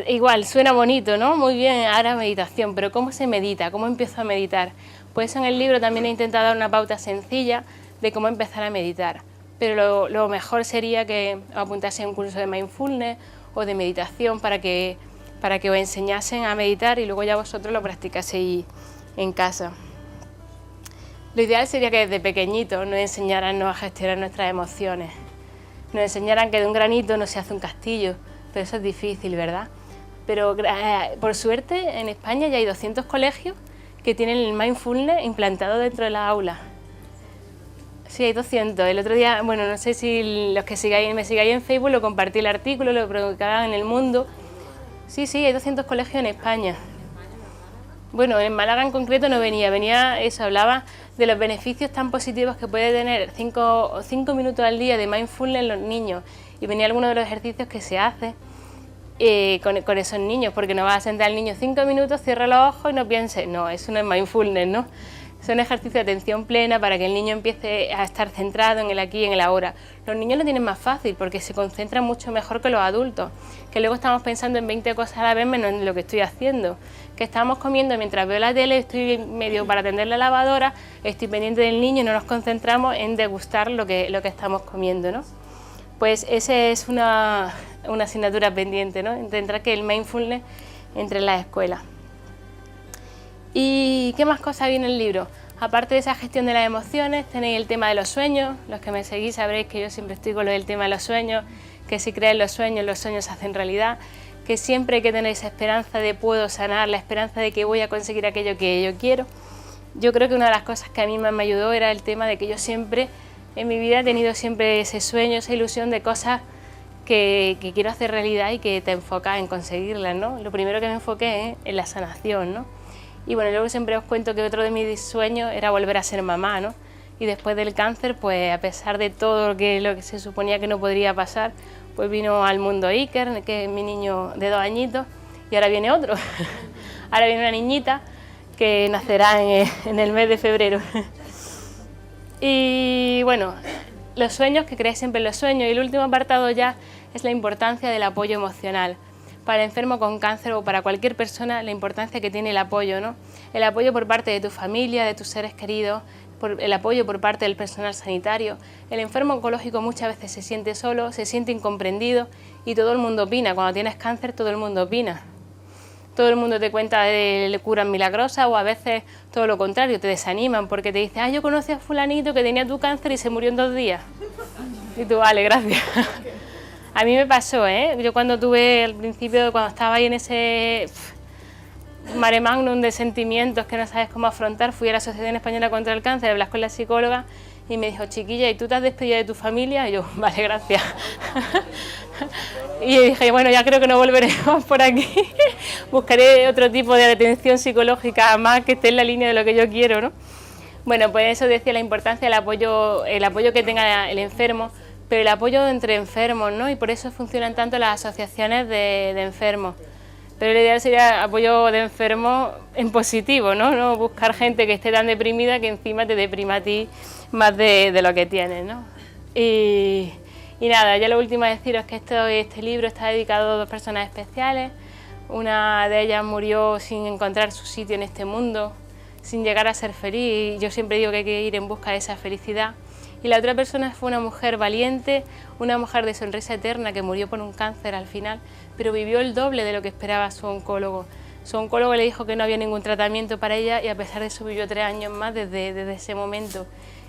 Igual, suena bonito, ¿no? Muy bien, ahora meditación, pero ¿cómo se medita? ¿Cómo empiezo a meditar? Pues en el libro también he intentado dar una pauta sencilla de cómo empezar a meditar, pero lo mejor sería que apuntase a un curso de mindfulness o de meditación para que os enseñasen a meditar y luego ya vosotros lo practicaseis en casa. Lo ideal sería que desde pequeñitos nos enseñaran a gestionar nuestras emociones, nos enseñaran que de un granito no se hace un castillo, pero eso es difícil, ¿verdad? Pero por suerte en España ya hay 200 colegios que tienen el mindfulness implantado dentro de las aulas. Sí, hay 200. El otro día, bueno, no sé si los que me sigáis en Facebook lo compartí el artículo, lo publicaban en El Mundo. Sí, hay 200 colegios en España. Bueno, en Málaga en concreto no venía eso, hablaba de los beneficios tan positivos que puede tener 5 minutos al día de mindfulness en los niños y venía alguno de los ejercicios que se hace con esos niños, porque no vas a sentar al niño 5 minutos, cierra los ojos y no pienses, no, eso no es mindfulness, ¿no? Son ejercicios de atención plena para que el niño empiece a estar centrado en el aquí y en el ahora. Los niños lo tienen más fácil porque se concentran mucho mejor que los adultos, que luego estamos pensando en 20 cosas a la vez menos en lo que estoy haciendo. Que estamos comiendo mientras veo la tele, estoy medio para atender la lavadora, estoy pendiente del niño y no nos concentramos en degustar lo que estamos comiendo, ¿no? Pues esa es una asignatura pendiente, ¿no? Intentar que el mindfulness entre en las escuelas. ¿Y qué más cosas hay en el libro? Aparte de esa gestión de las emociones, tenéis el tema de los sueños. Los que me seguís sabréis que yo siempre estoy con lo del tema de los sueños, que si crees los sueños se hacen realidad, que siempre hay que tener esa esperanza de puedo sanar, la esperanza de que voy a conseguir aquello que yo quiero. Yo creo que una de las cosas que a mí más me ayudó era el tema de que yo siempre, en mi vida he tenido siempre ese sueño, esa ilusión de cosas que quiero hacer realidad y que te enfocas en conseguirlas, ¿no? Lo primero que me enfoqué es en la sanación, ¿no? Y bueno, luego siempre os cuento que otro de mis sueños era volver a ser mamá, ¿no? Y después del cáncer, pues a pesar de todo lo que se suponía que no podría pasar, pues vino al mundo Iker, que es mi niño de 2 añitos, y ahora viene otro. Ahora viene una niñita que nacerá en el mes de febrero. Y bueno, los sueños, que creáis siempre en los sueños. Y el último apartado ya es la importancia del apoyo emocional. Para el enfermo con cáncer o para cualquier persona, la importancia que tiene el apoyo, ¿no? El apoyo por parte de tu familia, de tus seres queridos, el apoyo por parte del personal sanitario. El enfermo oncológico muchas veces se siente solo, se siente incomprendido y todo el mundo opina. Cuando tienes cáncer todo el mundo opina. Todo el mundo te cuenta de curas milagrosas o a veces todo lo contrario, te desaniman porque te dicen, yo conocí a fulanito que tenía tu cáncer y se murió en 2 días. Y tú, vale, gracias. A mí me pasó, yo cuando tuve al principio, cuando estaba ahí en ese mare magnum de sentimientos que no sabes cómo afrontar, fui a la Asociación Española contra el Cáncer a hablar con la psicóloga y me dijo, chiquilla, ¿y tú te has despedido de tu familia? Y yo, vale, gracias. Y dije, bueno, ya creo que no volveré más por aquí, buscaré otro tipo de atención psicológica más que esté en la línea de lo que yo quiero, ¿no? Bueno, pues eso decía la importancia del apoyo, el apoyo que tenga el enfermo, pero el apoyo entre enfermos, ¿no? Y por eso funcionan tanto las asociaciones de enfermos. Pero lo ideal sería apoyo de enfermos en positivo, ¿no? No buscar gente que esté tan deprimida que encima te deprima a ti más de lo que tienes, ¿no? Y nada, ya lo último es deciros que este libro está dedicado a dos personas especiales. Una de ellas murió sin encontrar su sitio en este mundo, sin llegar a ser feliz. Yo siempre digo que hay que ir en busca de esa felicidad. Y la otra persona fue una mujer valiente, una mujer de sonrisa eterna que murió por un cáncer al final, pero vivió el doble de lo que esperaba su oncólogo. Su oncólogo le dijo que no había ningún tratamiento para ella y a pesar de eso vivió 3 años más desde ese momento.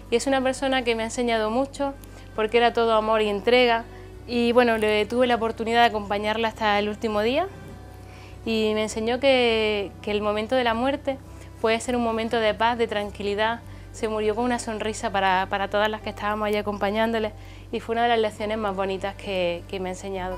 Y es una persona que me ha enseñado mucho porque era todo amor y entrega. Y bueno, tuve la oportunidad de acompañarla hasta el último día y me enseñó que el momento de la muerte puede ser un momento de paz, de tranquilidad. Se murió con una sonrisa para todas las que estábamos allí acompañándole y fue una de las lecciones más bonitas que me ha enseñado.